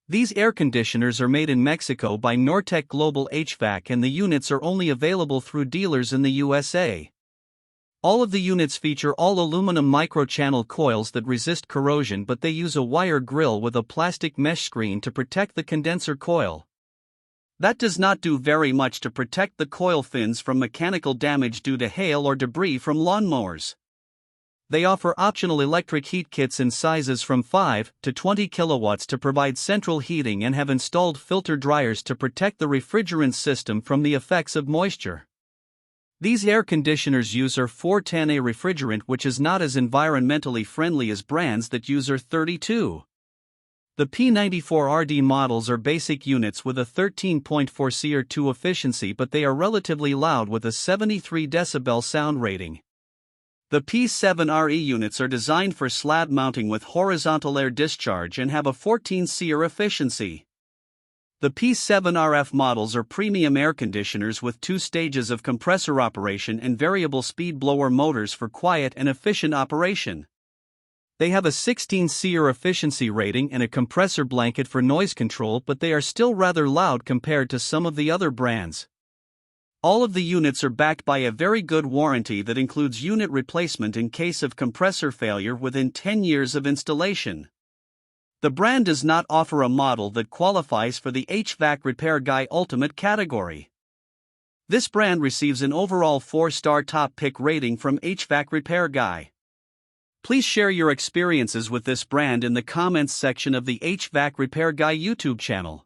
These air conditioners are made in Mexico by Nortec Global HVAC, and the units are only available through dealers in the USA. All of the units feature all aluminum microchannel coils that resist corrosion, but they use a wire grill with a plastic mesh screen to protect the condenser coil. That does not do very much to protect the coil fins from mechanical damage due to hail or debris from lawnmowers. They offer optional electric heat kits in sizes from 5 to 20 kilowatts to provide central heating, and have installed filter dryers to protect the refrigerant system from the effects of moisture. These air conditioners use R410A refrigerant, which is not as environmentally friendly as brands that use R32. The P94RD models are basic units with a 13.4 CR2 efficiency, but they are relatively loud with a 73 decibel sound rating. The P7RE units are designed for slab mounting with horizontal air discharge and have a 14 CR efficiency. The P7RF models are premium air conditioners with 2 stages of compressor operation and variable speed blower motors for quiet and efficient operation. They have a 16 CR efficiency rating and a compressor blanket for noise control, but they are still rather loud compared to some of the other brands. All of the units are backed by a very good warranty that includes unit replacement in case of compressor failure within 10 years of installation. The brand does not offer a model that qualifies for the HvacRepairGuy Ultimate category. This brand receives an overall 4-star top pick rating from HvacRepairGuy. Please share your experiences with this brand in the comments section of the HvacRepairGuy YouTube channel.